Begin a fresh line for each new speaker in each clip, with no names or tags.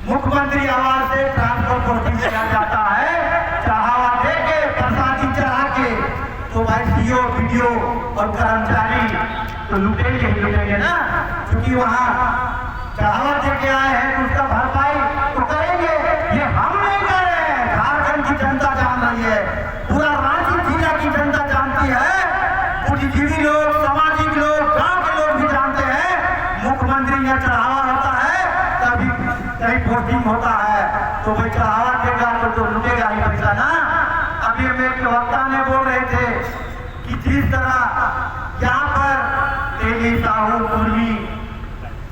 मुख्यमंत्री आवास से ट्रांसफर पोस्टिंग किया जाता है, चढ़ावा दे के, प्रसादी चढ़ा के। तो भाई सीओ, बीडीओ और कर्मचारी तो लूटेंगे ना, क्योंकि वहाँ चढ़ावा दे के आए हैं तो उसका भरपाई तो करेंगे। ये हम नहीं कर रहे हैं, झारखंड की जनता जान रही है, पूरा रांची जिला की जनता जानती है, बुद्धिजीवी लोग, सामाजिक लोग, गांव के लोग भी जानते हैं। मुख्यमंत्री यहाँ चढ़ावा होता है तभी कहीं पोस्टिंग होता है, तो भाई चढ़ावा देगा तो लुटेगा ही पैसा ना। अभी हम एक वक्ता ने बोल रहे थे कि जिस तरह यहाँ पर तेली, साहू, कुर्मी,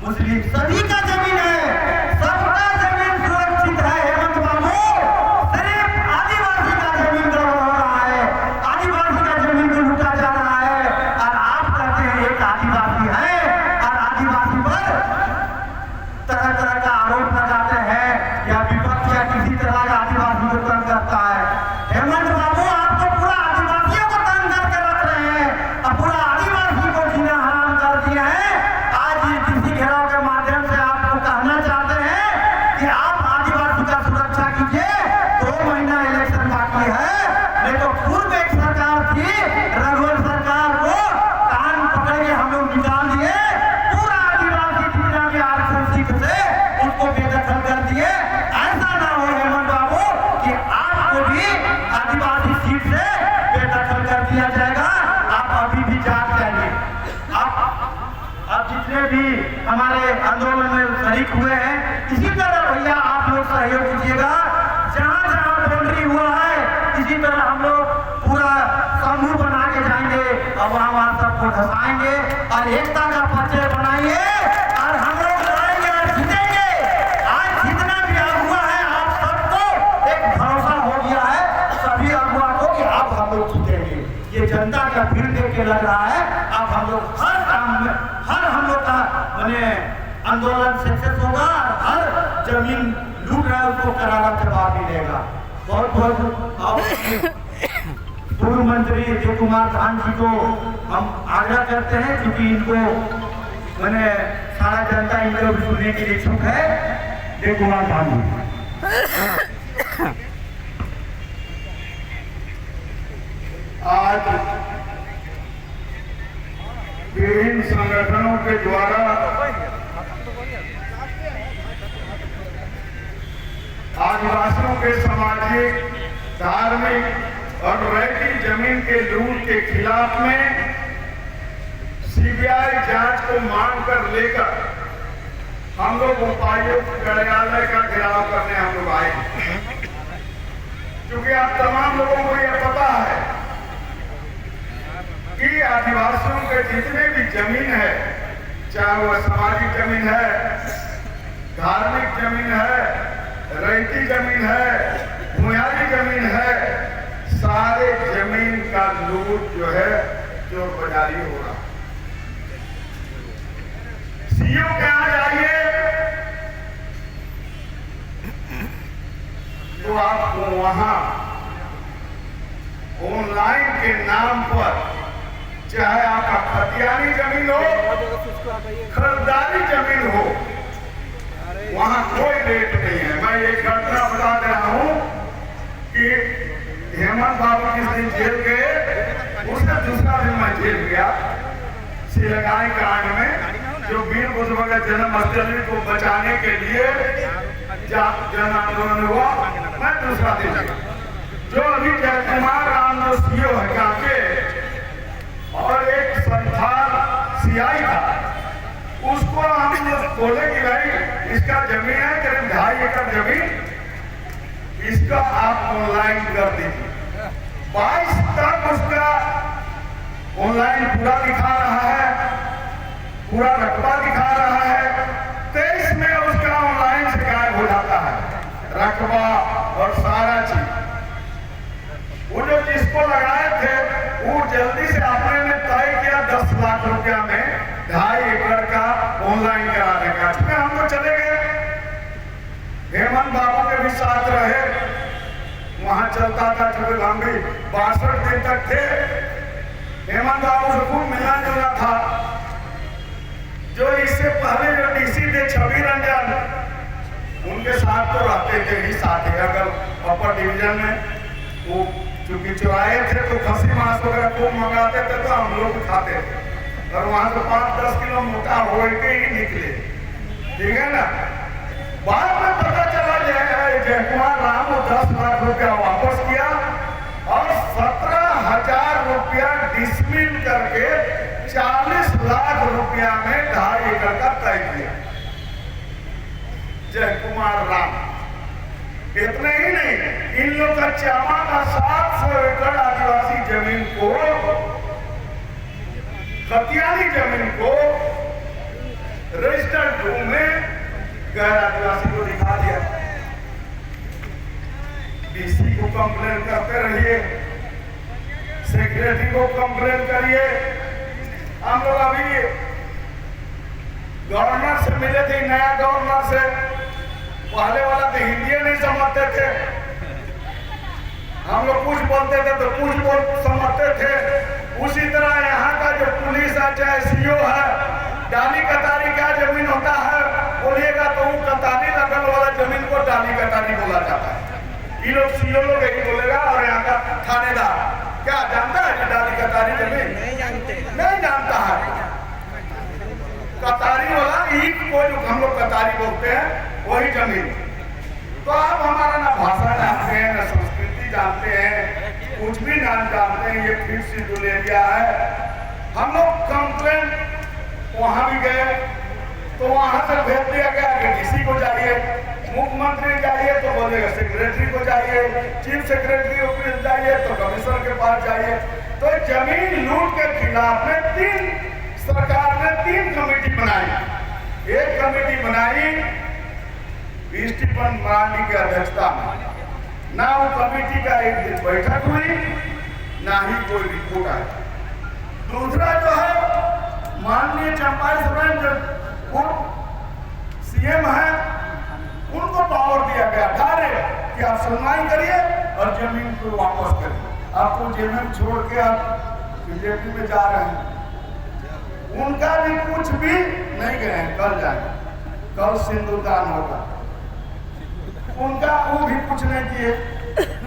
मुस्लिम सभी का जमीन है, सबका जमीन सुरक्षित है। हेमंत बाबू, सिर्फ आदिवासी का जमीन गड़बड़ हो रहा है, आदिवासी का जमीन को लूटा जा रहा है। और आप कहते हैं एक आदिवासी है और आदिवासी पर तरह तरह का आरोप लगाते हैं, या विपक्ष या किसी तरह का आदिवासी को तंग करता है। हेमंत बाबू, आप तो पूरा आदिवासियों को तंग करके रख रहे हैं और पूरा आदिवासी को जीना हराम कर दिया है। आज किसी घेराव के माध्यम से आपको कहना चाहते हैं कि आप आदिवासी का सुरक्षा कीजिए। 2 महीना इलेक्शन बाकी है, नहीं तो पूर्व एक सरकार थी, रघुवर सरकार को कान पकड़ के हम लोग निकाल दिए, पूरा आदिवासी जितना भी आरक्षण सीट से उनको बेदखल कर दिए। ऐसा ना हो हेमंत बाबू कि आपको भी आदिवासी सीट से बेदखल कर दिया जाएगा। आप अभी भी जाग जाइए। आप जितने भी हमारे आंदोलन में शरीक हुए हैं, इसी तरह भैया आप लोग सहयोग कीजिएगा। जहाँ जहाँ बाउंड्री हुआ है, इसी तरह हम लोग पूरा समूह बना के जाएंगे और वहाँ सबको धसाएंगे और एकता का परिचय बनाएंगे और हम लोग लड़ाएंगे और जीतेंगे। आज जितना भी अगुआ है, आप सबको एक भरोसा हो गया है, सभी अगुआ को, कि आप हम लोग जीतेंगे। ये जनता का भीड़ देख के लग रहा है अब हम लोग हर काम में, हर हम लोग का मैंने आंदोलन सक्सेस होगा और हर जमीन लूट रहा है उसको करारा जवाब मिलेगा। बहुत बहुत पूर्व मंत्री जय कुमार धान जी को हम आग्रह करते हैं, क्योंकि इनको मैंने सारा जनता इनको भी सुनने के लिए इच्छुक है। जय कुमार धान जी।
आज विभिन्न संगठनों के द्वारा आदिवासियों के सामाजिक, धार्मिक और रैयती जमीन के लूट के खिलाफ में सीबीआई जांच को मांग कर लेकर हम लोग उपायुक्त कार्यालय का घेराव करने हम लोग आए, क्योंकि आप तमाम लोगों को यह पता है कि आदिवासियों के जितने भी जमीन है, चाहे वह सामाजिक जमीन है, धार्मिक जमीन है, रैयती जमीन है, भूमियारी जमीन है, सारे जमीन का लूट जो है चोर बाजारी हो रहा। सीओ के यहाँ जाइए तो आपको वहां ऑनलाइन के नाम पर, चाहे आपका खतियानी जमीन हो, खरीदारी जमीन हो, वहां कोई रेट नहीं है। मैं एक घटना बता दे रहा हूं कि हेमंत बाबू जिस दिन जेल गए, उसका दूसरा दिन मैं जेल गया सिलगाई कांड में, जो वीर बुजुर्ग जन्मस्थली को बचाने के लिए जन आंदोलन हुआ। मैं दूसरा दिन गया, जो अभी जय कुमार राम सीओ हटा के और एक संथाल सीआई था, उसको हम बोले कि भाई इसका जमीन है करीब 2.5 एकड़ जमीन, इसका आप ऑनलाइन कर दीजिए। 22 तक उसका ऑनलाइन पूरा दिखा रहा है, पूरा रकबा दिखा रहा है। 23 में उसका ऑनलाइन से गायब हो जाता है रकबा और सारा चीज। वो जो जिसको लगाए थे वो जल्दी से आपने ने तय किया 10 लाख रुपया में 2.5 एकड़ का ऑनलाइन कराने का। इसमें हम तो चले गए, हेमंत बाबू के भी साथ रहे, वहां चलता था, क्योंकि हम भी 62 दिन तक थे। हेमंत बाबू से खूब मिलना जुलना था। जो इससे पहले जो डीसी थे छवि रंजन, उनके साथ तो रहते थे ही साथ ही। अगर अपर डिवीजन में वो चूंकि चुराए थे तो खसी मांस वगैरह खूब मंगाते थे तो हम लोग खाते थे, और वहां से 5-10 किलो मोटा हो के ही निकले, ठीक है ना। बाद में पता चला जयकुमार राम को 10 लाख रुपया वापस किया और 17,000 रुपया डिसमिल करके 40 लाख रुपया में 2.5 एकड़ का तय किया जयकुमार राम। इतने ही नहीं, इन लोग का चामा का 700 एकड़ आदिवासी जमीन को, खतियानी जमीन को रजिस्टर्ड भूमि में गैर आदिवासी को दिखा दिया। डीसी को कंप्लेन करते रहिए, सेक्रेटरी को कंप्लेन करिए। हम लोग अभी गवर्नर से मिले थे, नया गवर्नर से। पहले वाला तो हिंदी नहीं समझते थे, हम लोग कुछ बोलते थे तो कुछ समझते थे। उसी तरह यहाँ का जो पुलिस है चाहे सीओ है, डाली कतारी क्या जमीन होता है बोलिएगा तो वो कतारी लगन वाला जमीन को डाली कतारी बोला जाता है। ये लोग सीओ लोग यही बोलेगा, और यहाँ का थानेदार क्या जानता है कि डाली कतारी जमीन नहीं जानता है। कतारी वाला ईट को जो हम लोग कतारी बोलते हैं वही जमीन। तो आप हमारा ना भाषा जानते हैं, ना संस्कृति जानते हैं, कुछ भी ना जानते हैं। ये फिर से जो ले गया है, हम लोग कंप्लेन वहां भी गए तो वहां से भेज दिया गया कि डीसी को जाइए, मुख्यमंत्री जाइए तो बोलेगा सेक्रेटरी को जाइए, चीफ सेक्रेटरी ऑफिस जाइए तो कमिश्नर के पास जाइए। तो जमीन लूट के खिलाफ में सरकार ने 3 कमेटी बनाई। एक कमेटी बनाई स्टीफन मरांडी की अध्यक्षता में, ना वो कमेटी का एक दिन बैठक हुई, ना ही कोई रिपोर्ट आई। दूसरा जो है माननीय चंपाई सोरेन जो सीएम है, उनको पावर दिया गया डायरेक्ट कि आप सुनवाई करिए और जमीन को वापस करिए। आपको जमीन छोड़ के आप बीजेपी में जा रहे हैं, उनका भी कुछ भी नहीं गए, कल जाएंगे, कल सिंदूरदान होगा, उनका वो भी कुछ नहीं किए।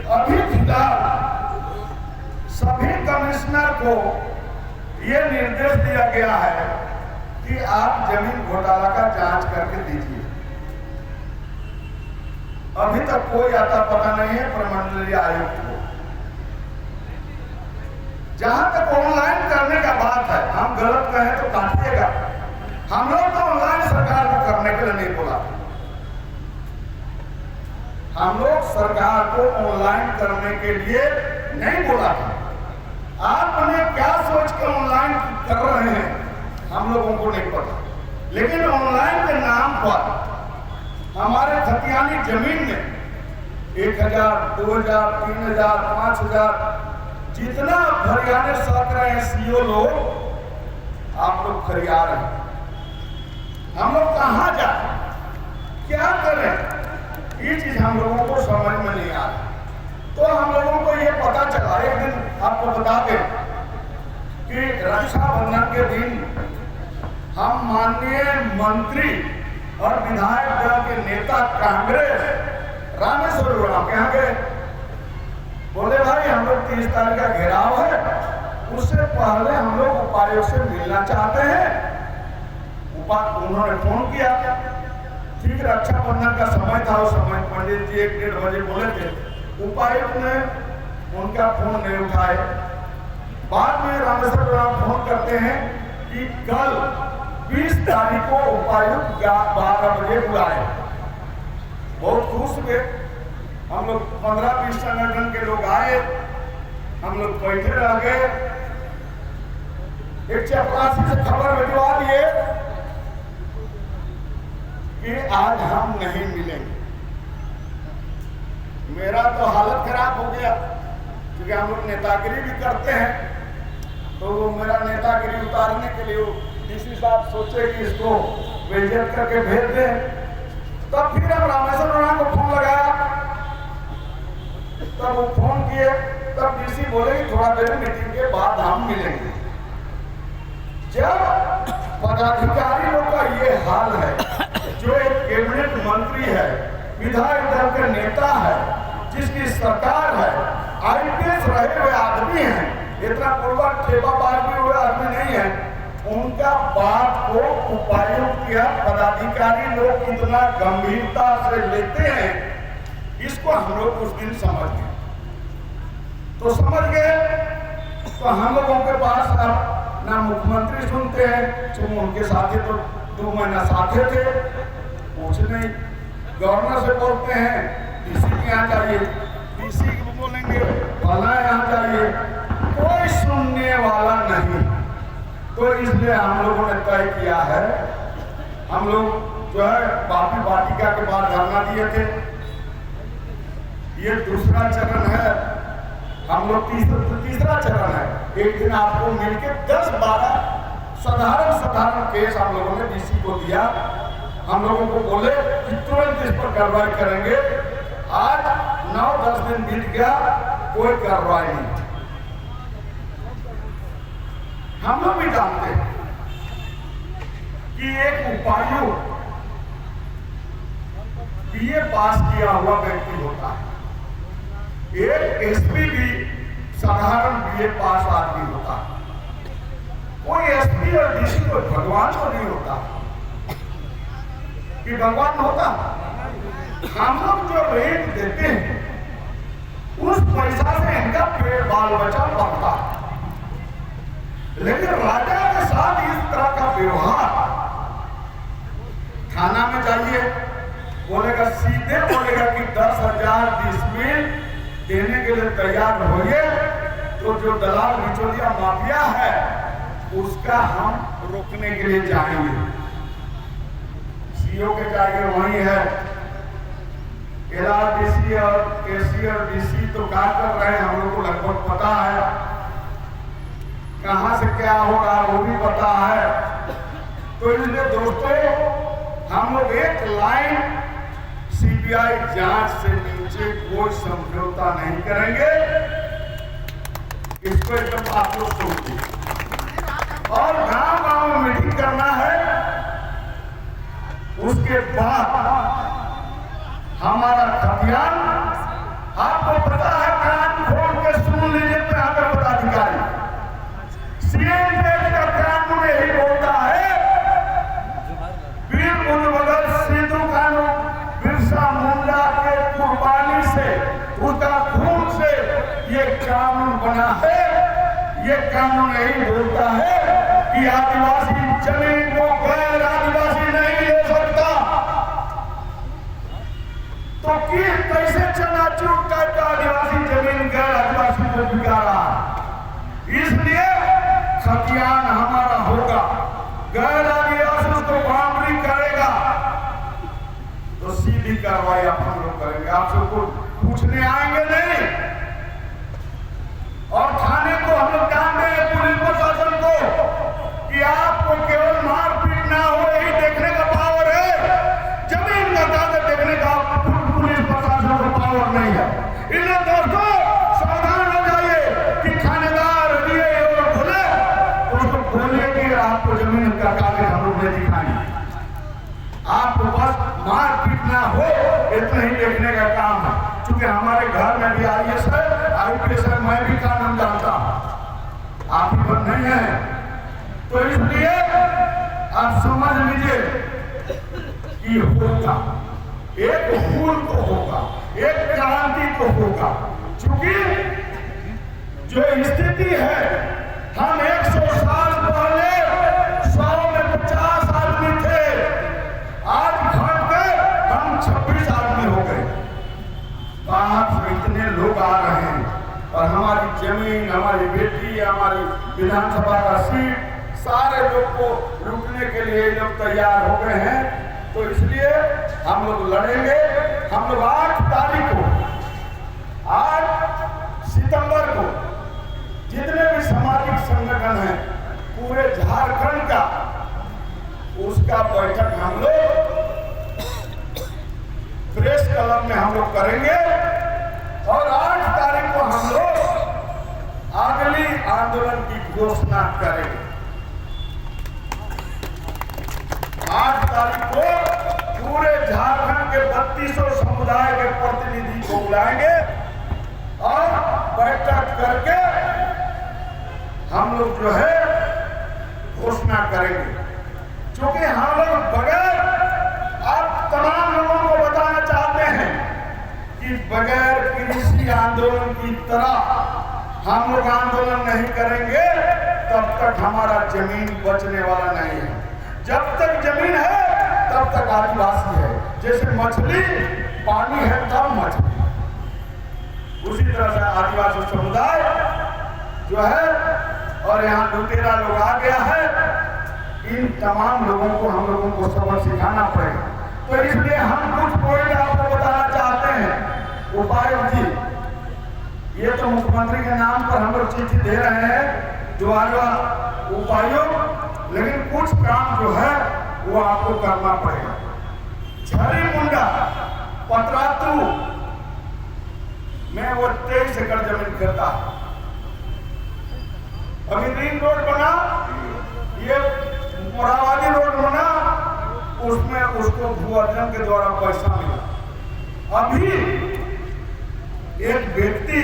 अभी फिलहाल सभी कमिश्नर को ये निर्देश दिया गया है कि आप जमीन घोटाला का जांच करके दीजिए। अभी तक कोई आता पता नहीं है प्रमंडलीय आयुक्त को। जहां तक ऑनलाइन करने का बात है, हम गलत कहें तो काटिएगा, हम लोग तो ऑनलाइन सरकार को करने के लिए नहीं बोला। हम लोग सरकार को ऑनलाइन करने के लिए नहीं बोला था। आपने क्या सोच के ऑनलाइन कर रहे हैं हम लोगों को नहीं पता, लेकिन ऑनलाइन के नाम पर हमारे खतियानी जमीन में 1,000, 2,000, 3,000, 5,000 जितना खरियाने सक रहे हैं सीओ लोग, आप लोग खरिया रहे हैं। हम लोग कहाँ जाए, क्या करें, ये चीज हम लोगों को समझ में नहीं आ रहा। तो हम लोगों को ये पता चला, एक दिन आपको बता दें कि रक्षाबंधन के दिन हम माननीय मंत्री और विधायक दल के नेता कांग्रेस रामेश्वर उरांव यहाँ गए। बोले भाई हम लोग 30 तारीख का घेराव है, उससे पहले हम लोग उपायुक्त से मिलना चाहते हैं। उन्होंने फोन किया, ठीक रक्षाबंधन का समय था, उस समय पंडित जी 1-1.5 बजे बोले थे। उपायुक्त ने उनका फोन नहीं उठाए। बाद में रामेश्वर राव फोन करते हैं कि कल 20 तारीख को उपायुक्त 12 बजे बुलाए। बहुत खुश हुए हम लोग, 15-20 संगठन के लोग आए, हम लोग बैठे रह गए। एक चपरासी से खबर भिजवा दिए कि आज हम नहीं मिलेंगे। मेरा तो हालत खराब हो गया, क्योंकि हम लोग नेतागिरी भी करते हैं, तो वो मेरा नेतागिरी उतारने के लिए डीसी साहब सोचे कि इसको बेइज्जत करके भेज दें। तब फिर हम रामेश्वर उरांव को फोन लगाया, तब वो फोन किए, तब डीसी बोले कि थोड़ा देर मीटिंग के बाद हम मिलेंगे। जब पदाधिकारी लोग का ये हाल है, जो एक कैबिनेट मंत्री है विधायक दल के नेता है, जिसकी सरकार है, आईपीएस रहे हुए आदमी हैं, इतना पूर्वक ठेबाबाज भी हुए आदमी नहीं है, उनका बात को उपायुक्त या पदाधिकारी लोग कितना गंभीरता से लेते हैं, इसको हम लोग उस दिन समझ गए। तो समझ गए तो हम लोगों के पास अब ना मुख्यमंत्री सुनते हैं, तुम उनके साथी तो 2 महीना साथे थे, कुछ नहीं। गवर्नर से बोलते हैं डीसी के यहाँ चाहिए, डीसी को बोलेंगे फला यहाँ चाहिए, कोई सुनने वाला नहीं। तो इसलिए हम लोगों ने तय किया है, हम लोग जो है बापी वाटिका के बाद धरना दिए थे, ये दूसरा चरण है, हम लोग तीसरा चरण है। एक दिन आपको मिलके 10-12 साधारण केस हम लोगों ने डीसी को दिया, हम लोगों को बोले कि तुरंत इस पर कार्रवाई करेंगे। आज 9-10 दिन बीत गया, कोई कार्रवाई नहीं। हम लोग भी जानते हैं कि एक उपायुक्त बीए पास किया हुआ व्यक्ति होता है, एक एसपी भी साधारण बीए पास आदमी होता है। कोई एसपी और डीसी को भगवान तो नहीं होता कि भगवान होता। हम लोग जो रेट देते हैं उस पैसा से इनका पेट बाल बचा बढ़ता है, लेकिन राजा के साथ इस तरह का व्यवहार, थाना में जाइए बोलेगा, सीधे बोलेगा कि 10,000 डिसमिल देने के लिए तैयार होइए, तो जो दलाल बिचौलिया माफिया है उसका हम रोकने के लिए जाएंगे। सीओ के जाएंगे वही है, एलआरडीसी और केसी और डीसी तो क्या कर रहे हैं हम लोग को लगभग पता है, कहां से क्या होगा वो भी पता है। तो इसलिए दोस्तों हम लोग एक लाइन सीबीआई जांच से नीचे कोई समझौता नहीं करेंगे, इसको एकदम आप लोग सोचिए। और गांव-गांव में मीटिंग करना है, उसके बाद हमारा खतियान आपको पता है, कान खोल के सुन लीजिए पदाधिकारी, सीएम का कानून यही बोलता है, वीर बुलबुल सिद्धू कानून बिरसा मुंडा के कुर्बानी से, उसका खून से ये कानून बना है। ये कानून यही बोलता है कि आदिवासी जमीन को गैर आदिवासी नहीं ले सकता। तो कैसे चनाचूर टाइप का आदिवासी जमीन गैर आदिवासी को बिका रहा है, इसलिए खतियान हमारा होगा, गैर आदिवासी उसको बाउंड्री करेगा तो सीधी कार्रवाई आप हम लोग करेंगे, आप सबको पूछने आएंगे नहीं। और थाने को हम लोग काम दें, पुलिस प्रशासन को, कि आपको केवल मारपीट ना हो यही देखने का पावर है, जमीन का कागज देखने का पुलिस प्रशासन को पावर नहीं है। इसलिए दोस्तों सावधान हो जाइए कि थानेदार दिए और बोले तो उसको बोलिए कि आपको जमीन का कागज हम लोग नहीं दिखाएंगे, आपको बस मारपीट ना हो इतना ही देखने का काम है। क्योंकि हमारे घर में भी आईएएस है, आईपीएस है, मैं भी का नाम जानता हूं, आप ही पर नहीं है। तो इसलिए आप समझ लीजिए कि होगा, एक भूल तो होगा, एक क्रांति तो होगा। क्योंकि जो स्थिति है, हम 100 साल पहले 100 में 50 आदमी थे, आज घट गए हम 26 आदमी हो गए। बाहर से इतने लोग आ रहे हैं और हमारी जमीन, हमारी बेटी, हमारी विधानसभा का सीट, सारे लोग को लूटने के लिए लोग तैयार हो गए हैं। तो इसलिए हम लोग लड़ेंगे। हम लोग 8 तारीख को, 8 सितंबर को जितने भी सामाजिक संगठन हैं पूरे झारखंड का, उसका बैठक हम लोग प्रेस क्लब में हम लोग करेंगे और 8 तारीख को हम लोग अगली आंदोलन की घोषणा करेंगे। 8 तारीख को पूरे झारखंड के 3600 समुदाय के प्रतिनिधि को बुलाएंगे और बैठक करके हम लोग जो है घोषणा करेंगे। क्योंकि हम लोग बगैर आप तमाम लोगों को बताना चाहते हैं कि बगैर कृषि आंदोलन की तरह हम लोग आंदोलन नहीं करेंगे तब तक हमारा जमीन बचने वाला नहीं है। जब तक जमीन है तब तक आदिवासी है। जैसे मछली पानी है तब मछली, उसी तरह से आदिवासी समुदाय जो है और यहाँ लुटेरा लोग आ गया है, इन तमाम लोगों को हम लोगों को सबक सिखाना पड़ेगा। तो इसलिए हम कुछ पॉइंट आपको बताना चाहते हैं। उपायुक्त जी, ये तो मुख्यमंत्री के नाम पर हम लोग चिट्ठी दे रहे हैं जो आज उपायुक्त, लेकिन कुछ काम जो है वो आपको करना पड़ेगा। झरी मुंडा पतरातू में वो 23 एकड़ जमीन करता है। अभी रिंग रोड बना, ये मोराबादी रोड बना, उसमें उसको भू अर्जन के द्वारा पैसा मिला। अभी एक व्यक्ति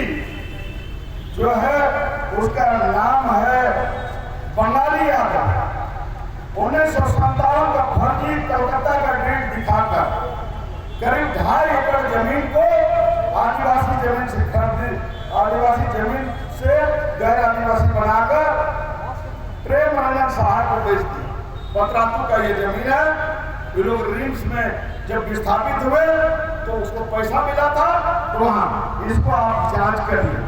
जो है उसका नाम है बंगाली यादव, 1957 का फर्जी कलकत्ता का डेट दिखाकर करीब 2.5 एकड़ जमीन को आदिवासी जमीन से खरीद, आदिवासी जमीन से गैर आदिवासी बनाकर प्रेम रंजन सहाय को बेच दी। पतरातू का ये जमीन है। ये लोग रिम्स में जब विस्थापित हुए तो उसको पैसा मिला था, तो वहां इसको आप जांच करिए।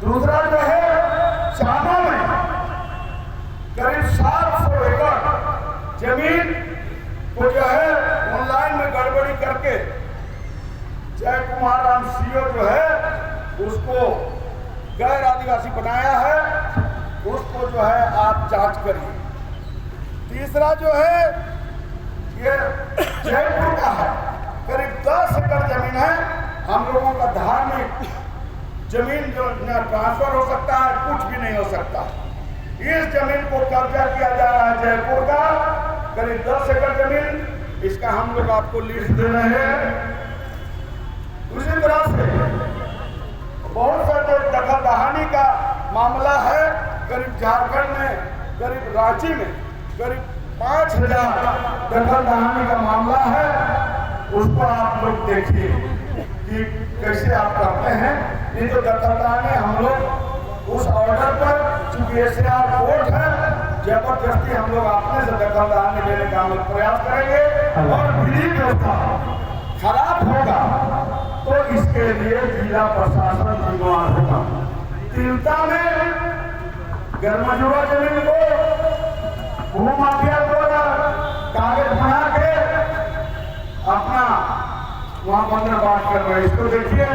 दूसरा जो है चामा में करीब 700 एकड़ जमीन को जो है ऑनलाइन में गड़बड़ी करके जय कुमार राम सीओ जो है उसको गैर आदिवासी बनाया है, उसको जो है आप जांच करिए। तीसरा जो है ये जयपुर का है, करीब 10 एकड़ जमीन है। हम लोगों का धार्मिक जमीन जो ट्रांसफर हो सकता है, कुछ भी नहीं हो सकता। इस जमीन को कब्जा किया जा रहा है जयपुर का, करीब 10 एकड़ जमीन। इसका हम लोग आपको लिस्ट दे रहे हैं। उसी तरह से बहुत सा जो दखल दहानी का मामला है, करीब झारखंड में, करीब रांची में करीब 5000 दखल दहानी का मामला है। उसको आप लोग देखिए कि कैसे आप करते हैं। नहीं तो दखल दहानी हम लोग उस ऑर्डर पर, चूंकि SAR कोर्ट है, जबरदस्ती हम लोग अपने से दखल दहानी लेने का हम लोग प्रयास करेंगे। और विधि व्यवस्था खराब होगा तो इसके लिए जिला प्रशासन जिम्मेदार होगा। तिलता में गरमजूरा जमीन को भूमाफिया द्वारा कागज बना के अपना वहां बंदरबांट कर रहे हैं। इसको देखिए,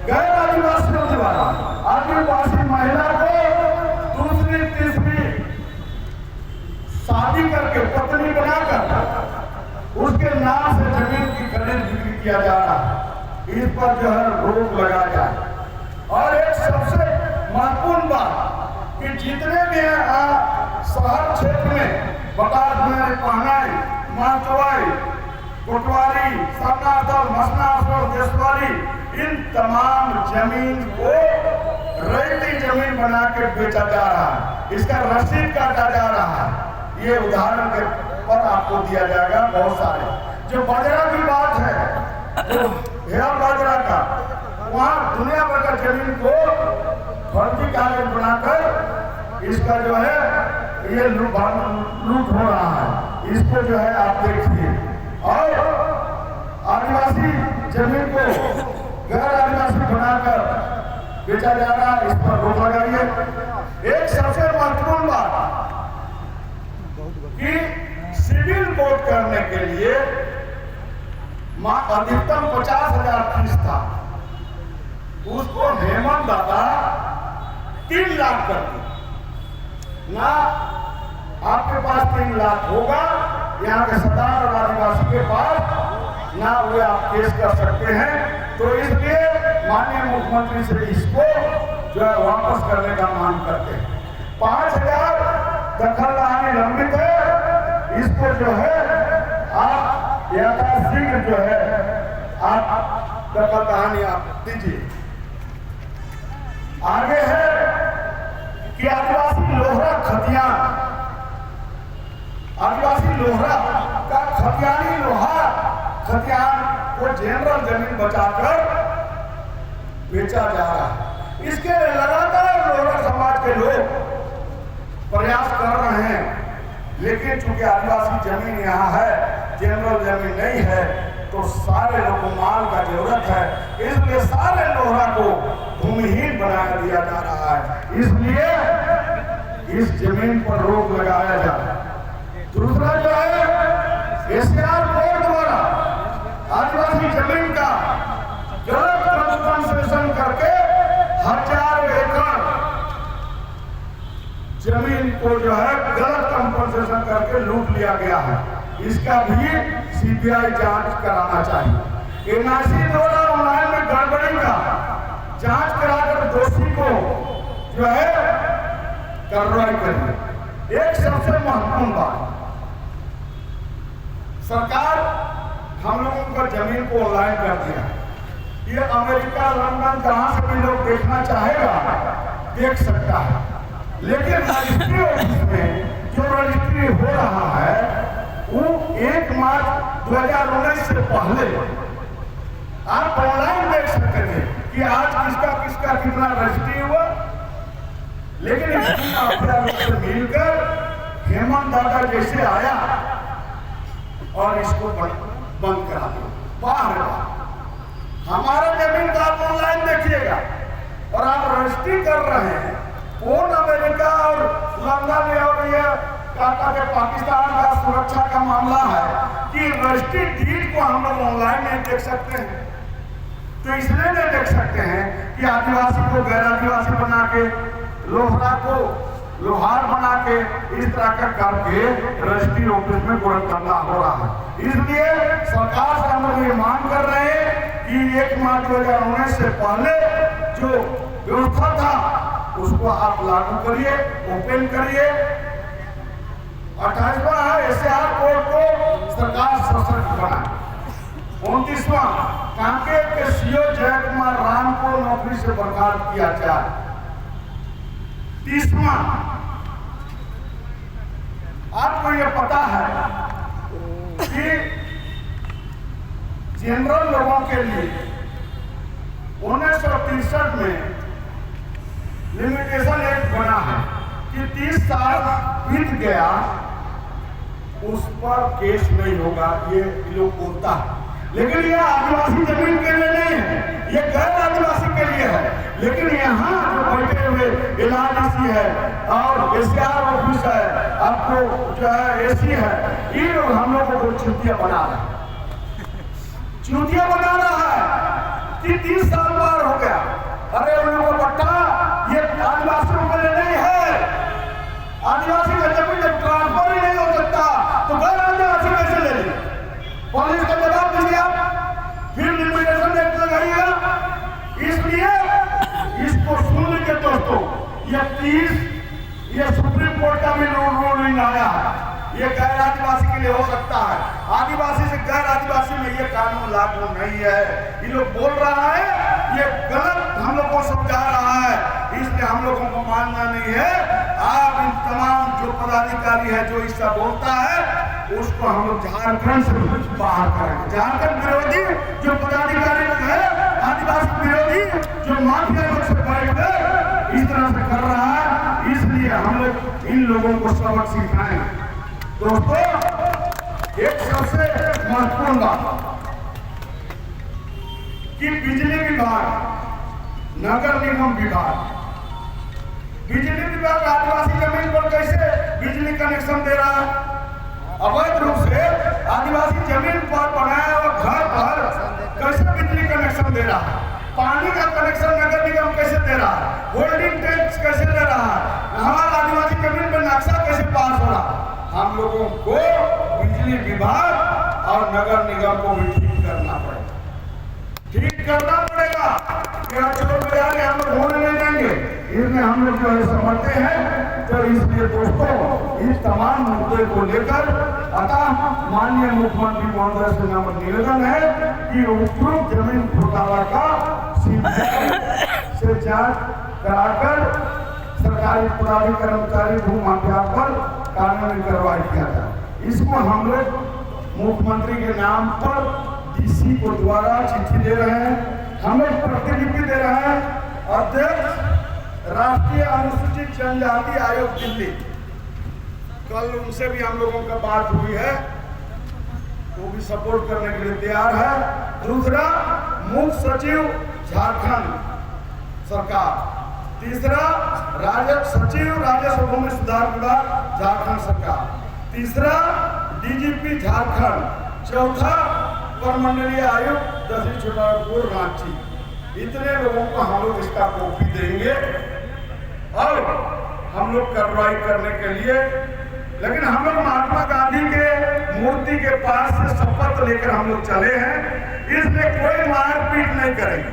गैर आदिवासियों द्वारा आदिवासी महिला को दूसरी तीसरी शादी करके पत्नी बनाकर उसके नाम से जमीन की खरीद बिक्री किया जा रहा है। इस पर जो है रोक लगा जाए। और एक सबसे महत्वपूर्ण बात कि जितने भी शहर क्षेत्र में बकास में पहनाई, मांसवाई, कोटवारी, सामनाथल, मसनाथल, देशवाली, इन तमाम जमीन को रैयती जमीन बना के बेचा जा रहा है। इसका रसीद काटा जा रहा है। ये उदाहरण के पर आपको दिया जाएगा बहुत सारे। जो बाजरा की बात है, जो हेरा बाजरा का, वहाँ दुनिया भर का जमीन को फर्जी कागज बनाकर इसका जो है ये लूट हो रहा है। इसको जो है आप देखिए। और आदिवासी जमीन को गैर आदिवासी बनाकर बेचा जा रहा है, इस पर रोक लगाइए। एक सबसे महत्वपूर्ण बात कि सिविल कोर्ट करने के लिए अधिकतम 50,000 फीस था, उसको हेमंत दादा 3 लाख कर दिया। ना आपके पास 3 लाख होगा, यहाँ के सरदार और आदिवासी के पास ना हुए आप केस कर सकते हैं। तो इसलिए माननीय मुख्यमंत्री से इसको जो है वापस करने का मांग करते हैं। 5,000 दखल दहानी लंबित है, इसको जो है आप यथाशीघ्र जो है आप दखल कहानी आप दीजिए। आगे है कि आदिवासी लोहरा खतियान, आदिवासी लोहरा का खतियानी लोहा खतियान को जनरल जमीन बचाकर बेचा जा रहा है। इसके लगातार लोहरा समाज के लोग प्रयास कर रहे हैं, लेकिन चूंकि आदिवासी जमीन यहाँ है, जनरल जमीन नहीं है, तो सारे लोगों को माल का जरूरत है, इसलिए सारे लोहरा को भूमिहीन बना दिया जा रहा है। इसलिए इस जमीन पर रोक लगाया जाए। दूसरा जो है एसआर बोर्ड द्वारा आदिवासी जमीन का गलत कंपनसेशन करके 1000 एकड़ जमीन को जो है गलत कंपनसेशन करके लूट लिया गया है। इसका भी सीबीआई जांच कराना चाहिए। एनआईसी द्वारा ऑनलाइन में गड़बड़ी का जांच कराकर दोषी को जो है कार्रवाई करिए। एक सबसे महत्वपूर्ण बात, सरकार हम लोगों का जमीन को ऑनलाइन कर दिया। ये अमेरिका, लंदन जहां से भी लोग देखना चाहेगा देख सकता है, लेकिन रजिस्ट्री ऑफिस में जो रजिस्ट्री हो रहा है वो 1 मार्च 2019 से पहले आप ऑनलाइन देख सकते थे कि आज किसका किसका कितना रजिस्ट्री हुआ। लेकिन इसकी माफिया लोग से मिलकर हेमंत दादा जैसे आया और इसको बंद करा दिया। बाहर हमारा जमीन का आप ऑनलाइन देखिएगा और आप रजिस्ट्री कर रहे हैं। कौन अमेरिका और लंदन और ये कहता के पाकिस्तान का सुरक्षा का मामला है कि रजिस्ट्री डीड को हम लोग ऑनलाइन नहीं देख सकते हैं। तो इसलिए नहीं देख सकते हैं कि आदिवासी को गैर आदिवासी बना के, लोहरा को लोहार बना के, इस तरह का करके रजिस्ट्री ऑफिस में गोरखधंधा हो रहा है। इसलिए सरकार से हम लोग ये मांग कर रहे हैं कि 1 मार्च 2019 से पहले जो व्यवस्था था उसको आप लागू करिए, ओपन करिए। 28वां है एसआर कोड को सरकार सशक्त बनाए। 29वां कांके के सीओ जय कुमार राम को नौकरी से बर्खास्त किया जाए। 30वां आपको ये पता है कि जनरल लोगों के लिए 1963 में लिमिटेशन एक्ट बना है कि 30 साल बीत गया उस पर केस नहीं होगा, ये लोग बोलता है। लेकिन ये आदिवासी जमीन के लिए नहीं है, ये गैर आदिवासी के लिए है। लेकिन यहाँ जो बैठे हुए एलआरडीसी है और एसआर ऑफिस है, आपको जो है एसी है, ये लोग हम लोगों को चूतिया बना रहा है, चूतिया बना रहा है कि 30 साल पार हो गया। अरे उन लोगों को पट्टा ये आदिवासियों के लिए नहीं है। आदिवासी का जमीन जब ट्रांसफर ही नहीं हो सकता तो गैर आदिवासी कैसे ले ली? पुलिस का जवाब दीजिए आप, फिर लिमिटेशन एक्ट लगाइएगा। इसलिए इसको सुन लीजिए दोस्तों, ये सुप्रीम कोर्ट का भी रूलिंग आया है, ये गैर आदिवासी के लिए हो सकता है। आदिवासी से गैर आदिवासी में ये कानून लागू नहीं है। ये लोग बोल रहा है, ये गलत हम लोग को समझा रहा है, इसलिए हम लोगों को मानना नहीं है। आप इन तमाम जो पदाधिकारी है जो इसका बोलता है उसको हम लोग झारखंड से बाहर करेंगे। झारखंड विरोधी जो पदाधिकारी लोग है, आदिवासी विरोधी जो माफिया लोग से बैठकर इस तरह से कर रहा है, इसलिए हम लोग इन लोगों को सबक सिखाएंगे। दोस्तों, एक सबसे महत्वपूर्ण बात कि बिजली विभाग, नगर निगम विभाग, बिजली विभाग आदिवासी जमीन पर कैसे बिजली कनेक्शन दे रहा है? अवैध रूप से आदिवासी जमीन पर बनाया हुआ घर पर कैसे बिजली कनेक्शन दे रहा है? पानी का कनेक्शन नगर निगम कैसे दे रहा है? होल्डिंग टैक्स कैसे दे रहा है? हमारा आदिवासी जमीन पर नक्शा कैसे पास हो रहा है? हम लोगों को बिजली विभाग और नगर निगम को भी ठीक करना पड़ेगा, ठीक करना पड़ेगा। हम लोग होने नहीं देंगे, इसलिए हम लोग जो है समझते हैं। तो इसलिए दोस्तों, इस तमाम मुद्दे को लेकर अतः माननीय मुख्यमंत्री महोदय से हमारा निवेदन है कि उपयुक्त जमीन घोटाला का सीबीआई से जांच कराकर सरकारी पुरानी कर्मचारी भू माफिया पर कानूनी कार्रवाई किया जाए। इसको हम लोग मुख्यमंत्री के नाम पर डीसी को द्वारा चिट्ठी दे रहे हैं, हम लोग प्रतिलिपि दे रहे हैं। अध्यक्ष राष्ट्रीय अनुसूचित जनजाति आयोग दिल्ली, कल उनसे भी हम लोगों का बात हुई है, वो भी सपोर्ट करने के लिए तैयार है। दूसरा मुख्य सचिव झारखंड सरकार, तीसरा सचिव राजस्व भूमि सुधार विभाग झारखंड सरकार, तीसरा डीजीपी झारखंड, चौथा प्रमंडलीय आयुक्त दक्षिण छत्तीसगढ़ रांची। इतने लोगों को हम लोग इसका कॉपी देंगे और हम लोग कार्रवाई करने के लिए, लेकिन हम लोग महात्मा गांधी के मूर्ति के पास से शपथ लेकर हम लोग चले हैं, इसलिए कोई मारपीट नहीं करेंगे।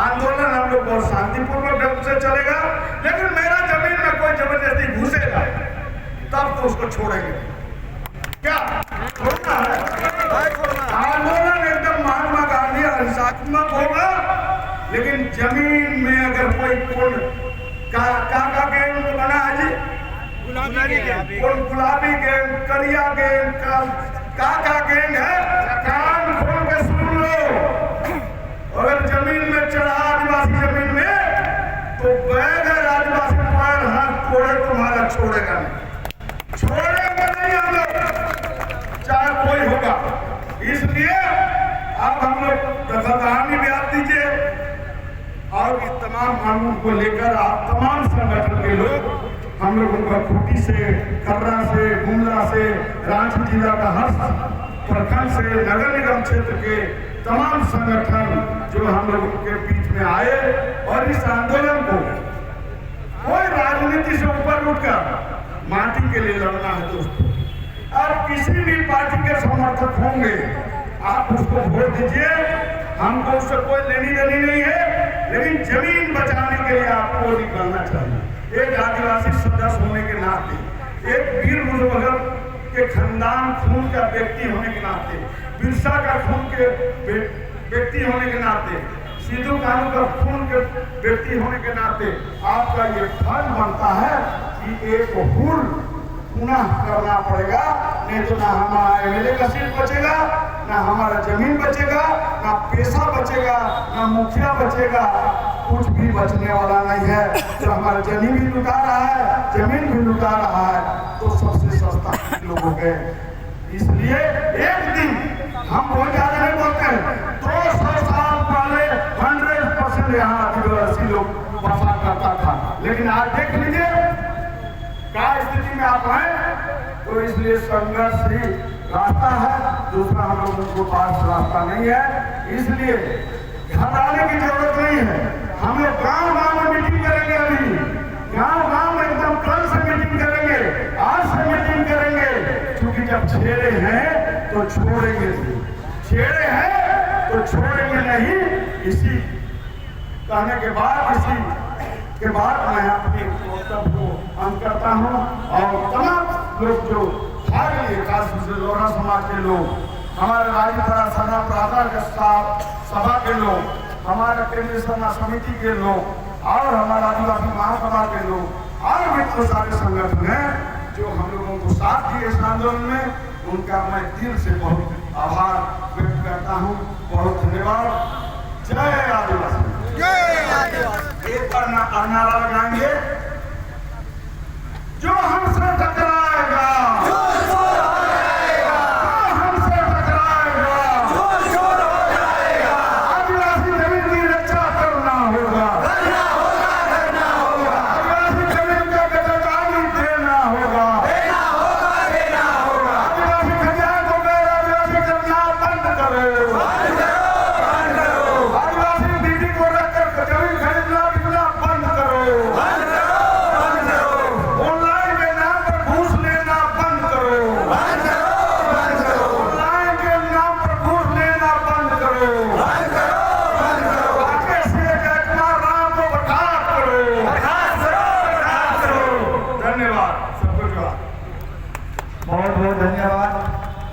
आंदोलन हम लोग बहुत शांतिपूर्वक ढंग से चलेगा, लेकिन मेरा जमीन में कोई जबरदस्ती घुसेगा तब तो उसको छोड़ेंगे। क्या छोड़ना है? आंदोलन एकदम महात्मा गांधी अहिंसात्मक होगा, लेकिन जमीन में अगर कोई का गेम तो बना है जी, गुलाबी गेम, करिया गेम, का गेम है, कान खोल के सुन लो। अगर जमीन में चढ़ा आदिवासी जमीन में तो बगैर आदिवासी पैर हाथ तोड़े तुम्हारा छोड़ेगा नहीं, छोड़ेंगे नहीं हम लोग, चाहे कोई होगा। इसलिए अब हम लोग दखलदारी भी आप दीजिए और इस तमाम कानून को लेकर आप तमाम संगठन के लोग, हम लोग उनका खूंटी से, कर्रा से, गुमला से, रांची जिला का हर प्रखंड से, नगर निगम क्षेत्र के तमाम संगठन जो हम लोगों के बीच में आए और इस आंदोलन को कोई राजनीति से ऊपर उठकर माटी के लिए लड़ना है दोस्तों। और किसी भी पार्टी के समर्थक होंगे आप उसको वोट दीजिए, हमको उससे कोई लेनी देनी नहीं है, लेकिन जमीन बचाने के लिए आपको निकलना चाहिए। एक आदिवासी सदस्य होने के नाते, एक वीर बुजुर्ग के खानदान खून का व्यक्ति होने के नाते, बिरसा का खून के व्यक्ति होने के नाते, सिद्धू कानू का खून के व्यक्ति होने के नाते आपका ये फर्ज बनता है कि एक हुल पुनः करना पड़ेगा, नहीं तो ना हमारा एमएलए का सीट बचेगा, ना हमारा जमीन बचेगा, ना पैसा बचेगा, ना मुखिया बचेगा, कुछ भी बचने वाला नहीं है। तो हमारा जमीन भी लुटा रहा है, जमीन भी लुटा रहा है, तो सबसे सस्ता लोगों के। इसलिए एक दिन हम बहुत ज्यादा नहीं बोलते हैं, 200 साल पहले 100% यहाँ आदिवासी लोग बसा करता था, लेकिन आज देख लीजिए क्या स्थिति में आप हैं। तो इसलिए संघर्ष ही रास्ता है, दूसरा हम लोगों के पास रास्ता नहीं है। इसलिए घबराने की जरूरत नहीं है, हम लोग गांव-गांव में मीटिंग करेंगे, अभी गांव-गांव में एकदम कल से मीटिंग करेंगे, आज से मीटिंग करेंगे, क्योंकि जब छेड़े हैं तो छोड़ेंगे, छेड़े हैं तो छोड़ेंगे नहीं। इसी कहने के बाद, इसी के बाद मैं अपने वक्तव्य को अंत करता हूँ और तमाम लोग जो भाग लिए, खास से लोरा समाज के लोग, हमारे राजपरा सना प्रार्थना के सभा के लोग, हमारे केंद्रीय सेना समिति के लोग और हमारा आदिवासी महासभा के लोग और भी तो सारे संगठन हैं जो हम लोगों को साथ दिए इस आंदोलन में, उनका मैं दिल से बहुत आभार व्यक्त करता हूँ। बहुत धन्यवाद। जय आदिवासी। एक बार नारा लगाएंगे।